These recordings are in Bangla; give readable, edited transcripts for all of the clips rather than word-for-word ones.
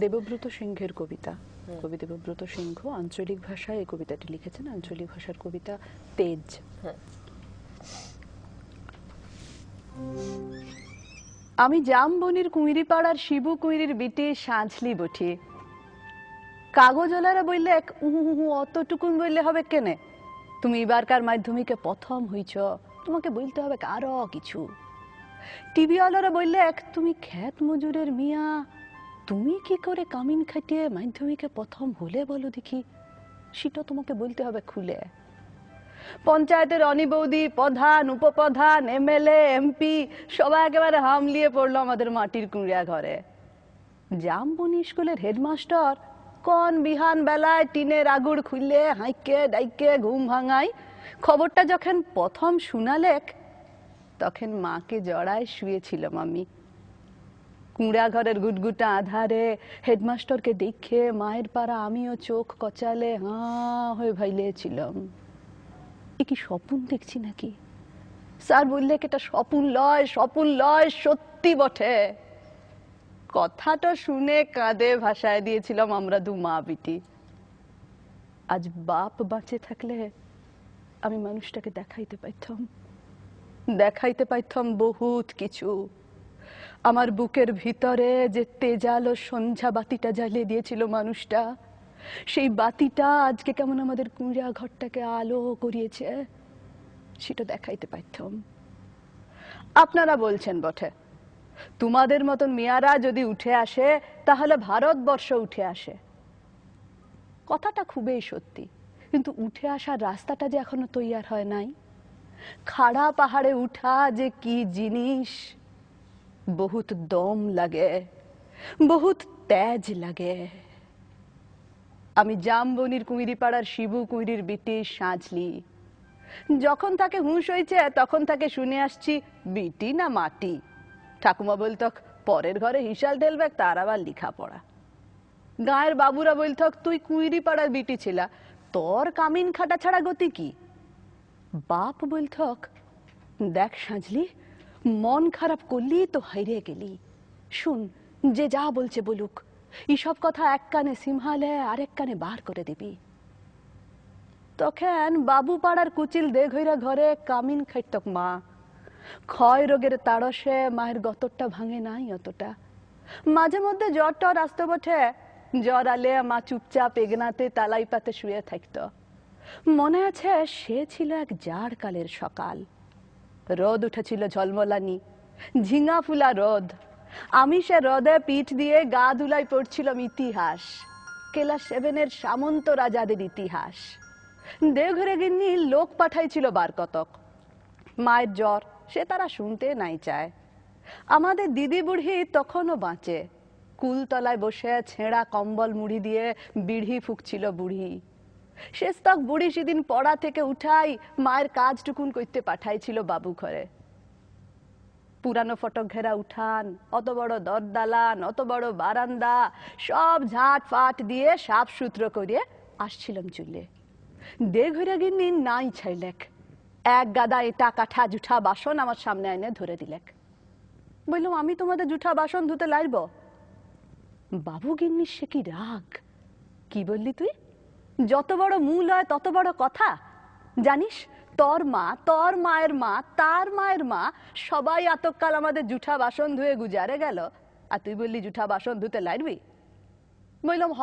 দেবব্রত সিংহের কবিতা। কবি দেবব্রত সিংহ আঞ্চলিক ভাষায় এই কবিতাটি লিখেছেন। আঞ্চলিক ভাষার কবিতা তেজ। আমি জামবনির কুঁইরি পাড়ার শিবু কুঁইরির বিটি সাঁঝলি বঠি। কাগজওয়ালারা বললে এক উহু অতটুকুন বললে হবে কেনে? তুমি এবারকার মাধ্যমিকে প্রথম হইছ, তোমাকে বলতে হবে আরো কিছু। টিভিওয়ালারা বললে এক তুমি খ্যাত মজুরের মিয়া, তুমি কি করে কামিন খাটিয়ে মাধ্যমিকে প্রথম হলে বলো দেখি, সেটা তোমাকে বলতে হবে খুলে। পঞ্চায়েতের অনি বৌদি, প্রধান, উপপ্রধান, এমএলএ, এমপি সবাই একেবারে হামলিয়ে পড়লো আমাদের মাটির কুঁড়িয়া ঘরে। জামবনি স্কুলের হেডমাস্টার কোন বিহান বেলায় টিনের আগুড় খুললে হাইকে ডাইকে ঘুম ভাঙাই খবরটা যখন প্রথম শুনালেক, তখন মাকে জড়ায় শুয়েছিলাম আমি। কুঁড়া ঘরের গুটগুটা আধারে হেডমাস্টারকে দেখে মায়ের পাড়া আমিও চোখ কচালে হাঁ হয়ে ভাইলেছিলাম। এ কি স্বপ্ন দেখছি নাকি? স্যার বললে এটা স্বপ্ন লয়, স্বপ্ন লয়, সত্যি বটে। কথাটা শুনে কাঁদে ভাষায় দিয়েছিলাম আমরা দু মা বিটি। আজ বাপ বাঁচে থাকলে আমি মানুষটাকে দেখাইতে পাইতাম বহুত কিছু। আমার বুকের ভিতরে যে তেজালো সন্ধ্যা বাতিটা জ্বালিয়ে দিয়েছিল মানুষটা, সেই বাতিটা আজকে কেমন আমাদের কুঁড়া ঘরটাকে আলো করিয়েছে, সেটা দেখাইতে পাইতাম। আপনারা বলছেন বটে তোমাদের মতন মেয়ারা যদি উঠে আসে তাহলে ভারতবর্ষ উঠে আসে। কথাটা খুবই সত্যি, কিন্তু উঠে আসার রাস্তাটা যে এখনো তৈরি হয় নাই। খাড়া পাহাড়ে উঠা যে কি জিনিস, বহুত দম লাগে, বহুত তেজ লাগে। আমি জামবনির কুঁইরি পাড়ার শিবু কুঁইরির বিটি সাঁঝলি। যখন তাকে হুঁশ হয়েছে তখন তাকে শুনে আসছি বিটি না মাটি। ঠাকুমা বলতক পরের ঘরে হিসাল ঢেলবে, তার আবার লেখাপড়া। গায়ের বাবুরা বলতক তুই কুঁইরি পাড়ার বিটি ছিলা, তোর কামিন খাটা ছাড়া গতি কি? বাপ বলতক দেখ সাঁঝলি, মন খারাপ করলি তো হাইরে গেলি। শুন, যে যা বলছে বলুক, এইসব কথা এক কানে সিমহালে আরেক কানে বার করে দিবি। তখন বাবু পাড়ার কুচিল দেঘইরা ঘরে কামিন খাইতক মা। ক্ষয় রোগের তাড়সে মায়ের গতরটা ভাঙে নাই অতটা। মাঝে মধ্যে জ্বর টর আসতে বটে, জ্বর আলে মা চুপচাপ এগনাতে তালাই পাতে শুয়ে থাকত। মনে আছে সে ছিল এক জাড় কালের সকাল। রোদ উঠেছিল ঝলমলানি, ঝিঙা ফুলা রোদ। আমি সে রোদে পিঠ দিয়ে গা ধুলাই পড়ছিলাম ইতিহাস, ক্লাস 7-এর সামন্ত রাজাদের ইতিহাস। দেওঘরে গিন্নি লোক পাঠাইছিল বার কতক। মায়ের জ্বর সে তারা শুনতে নাই চায়। আমাদের দিদি বুড়ি তখনও বাঁচে, কুলতলায় বসে ছেঁড়া কম্বল মুড়ি দিয়ে বিড়ি ফুঁকছিল বুড়ি। শেষ তক বুড়ি সেদিন পড়া থেকে উঠাই মায়ের কাজটুকুন করতে পাঠাইছিল বাবু ঘরে। পুরানো ফটক ঘেরা উঠান, অত বড় দরদালান, অত বড় বারান্দা, সব ঝাঁট ফাট দিয়ে সাফ সুতরো করিয়ে আসছিলাম চুলে। দেঘইরা গিন্নি নাই ছাইলেক, এক গাদা এটা কাঠা জুঠা বাসন আমার সামনে আইনে ধরে দিলেক। বললাম আমি তোমাদের জুঠা বাসন ধুতে লাইব? বাবু গিন্নি সে কি রাগ! কি বললি তুই? যত বড় মূল হয় তত বড় কথা। জানিস তোর মা, তোর মায়ের মা, তার মায়ের মা সবাই এতকাল আমাদের জুঠা বাসন ধুয়ে গুজারে গেল, আর তুই বললি জুঠা বাসন ধুতে লাইবি? বললাম হ,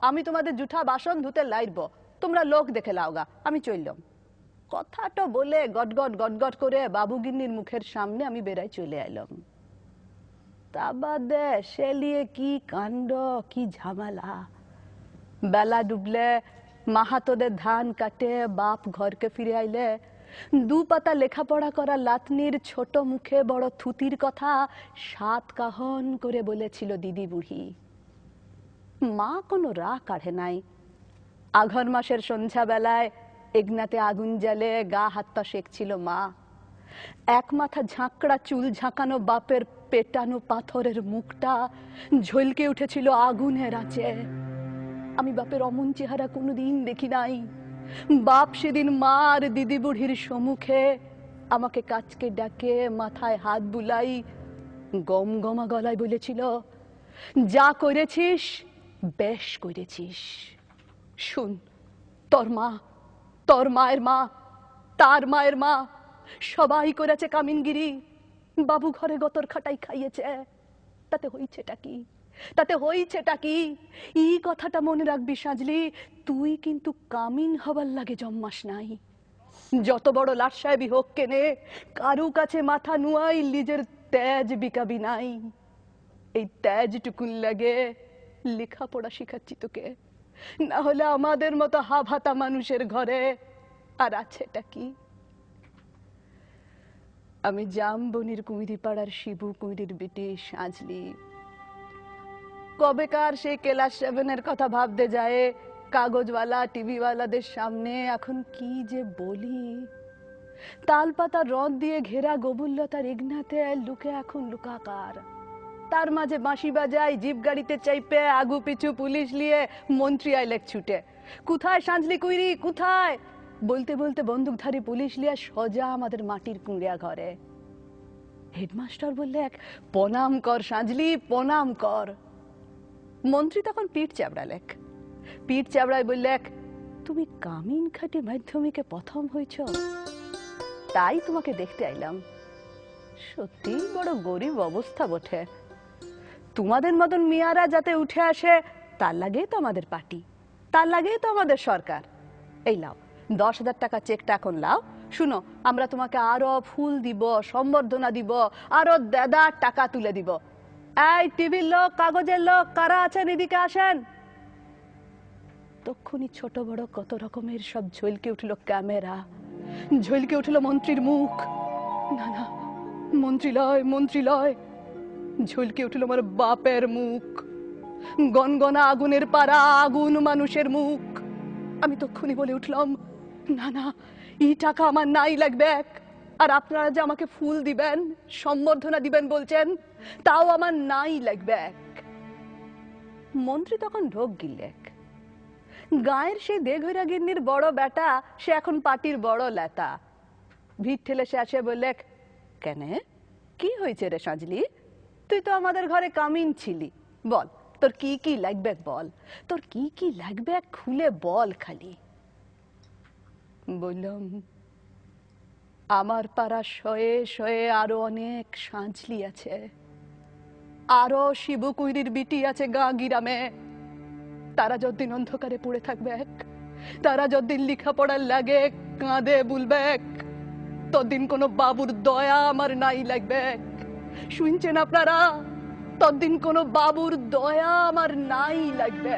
আমি তোমাদের জুঠা বাসন ধুতে লাইব, তোমরা লোক দেখে লাওগা, আমি চললাম। কথাটা বলে গটগট গটগট করে বাবুগিন্নির মুখের সামনে আমি বেড়াই চলে এলাম। তা বাদে সে লিয়ে কি কাণ্ড, কি ঝামেলা। বেলা ডুবলে মাহাতোদের ধান কাটে বাপ ঘরকে ফিরে আইলে দু পাতা লেখাপড়া করা লাতনির ছোট মুখে বড় থুতির কথা 7 কাহন করে বলেছিল দিদি বুড়ি। মা কোনো রাগ কাঢ়ে নাই। আঘর মাসের সন্ধ্যা বেলায় এগনাতে আগুন জ্বালে গা হাত পা সেঁকছিল মা। এক মাথা ঝাঁকড়া চুল ঝাঁকানো বাপের পেটানো পাথরের মুখটা ঝলকে উঠেছিল আগুনের আঁচে। আমি বাপের অমন চেহারা কোনোদিন দেখি নাই। বাপ সেদিন মা আর দিদি বুড়ির সম্মুখে আমাকে কাছকে ডাকে মাথায় হাত বুলাই গম গমা গলায় বলেছিল, যা করেছিস বেশ করেছিস। শুন, তোর মায়ের মা, তার মায়ের মা সবাই করেছে কামিনগিরি, বাবু ঘরে গতর খাটাই খাইয়েছে। তাতে হইছেটা কি? এই কথাটা মনে রাখবি সাজলি, তুই কিন্তু কামিন হবার লাগে জম্মাস নাই। যত বড় লাট সাহেবই হোক কেনে, কারু কাছে মাথা নুয়াই নিজের তেজ বিকাবি নাই। এই তেজটুকুন লাগে লেখাপড়া শিখাচ্ছি তোকে, না হলে আমাদের মতো হাভাতা মানুষের ঘরে আর আছেটা কি? আমি জামবনির কুঁইরি পাড়ার শিবু কুঁইরির বেটি সাজলি। কবেকার সেই ক্লাস 7-এর কথা ভাবতে যায় কাগজওয়ালা টিভিওয়ালাদের সামনে এখন কি যে বলি। তালপাতা রদ দিয়ে ঘেরা গবুল্লতার ইগনাতে লুকে এখন লুকাকার। তার মাঝে বাঁশি বাজায়, জিপ গাড়িতে চাইপে আগু পিছু পুলিশ নিয়ে মন্ত্রী আইলেক ছুটে। কোথায় সাঁঝলি কুইরি, কোথায়? বলতে বলতে বন্দুকধারী পুলিশ লিয়া সোজা আমাদের মাটির কুঁড়িয়া ঘরে। হেডমাস্টার বললে, এক প্রণাম কর সাঁঝলি, প্রণাম কর। মন্ত্রী তখন পিঠ চাবড়ায় বললে, তুমি কামিন খাটি মাধ্যমিকে প্রথম হয়েছ, তাই তোমাকে দেখতে আইলাম। সত্যি বড় গরিব অবস্থা বটে। তোমাদের মতন মিয়ারা যাতে উঠে আসে তার লাগেই তো আমাদের পার্টি, তার লাগেই তো আমাদের সরকার। এই লাও 10,000 টাকা চেকটা এখন লাও। শুনো, আমরা তোমাকে আরো ফুল দিব, সম্বর্ধনা দিব, আরো দেদার টাকা তুলে দিব। এই টিভির লোক, কাগজের লোক, কারা আছেন এদিকে আসেন। তক্ষুনি ছোট বড় কত রকমের সব ঝলকে উঠল ক্যামেরা, ঝলকে উঠল মন্ত্রীর মুখ। না না, মন্ত্রী লয়, ঝলকে উঠল আমার বাপের মুখ, গনগনা আগুনের পাড়া, আগুন মানুষের মুখ। আমি তক্ষুনি বলে উঠলাম, না না, এই টাকা আমার নাই লাগবে। আর আপনারা যে আমাকে ফুল দিবেন, সম্বর্ধনা দিবেন বলছেন, তাও আমার নাই লাগবে। মন্ত্রী তখন ঢোক গিলেক। গায়ের সে দেঘইরা গিন্নির বড় বেটা, সে এখন পার্টির বড় লেতা। ভিড় ঠেলে সে আসে বললে, কেনে কি হয়েছে রে সাঁঝলি? তুই তো আমাদের ঘরে কামিন ছিলি, বল তোর কি কি লাগবে, বল তোর কি কি লাগবে, খুলে বল খালি। বললাম, আমার পাড়া শয়ে শয়ে আরো অনেক সাঁঝলি আছে, আরো শিবু কুইরির বিটি আছে গাঁ গিরামে। তারা যতদিন অন্ধকারে পড়ে থাকবে, তারা যতদিন লেখাপড়ার লাগে কাঁদে বুলবে, ততদিন কোনো বাবুর দয়া আমার নাই লাগবে। শুনছেন আপনারা? ততদিন কোনো বাবুর দয়া আমার নাই লাগবে।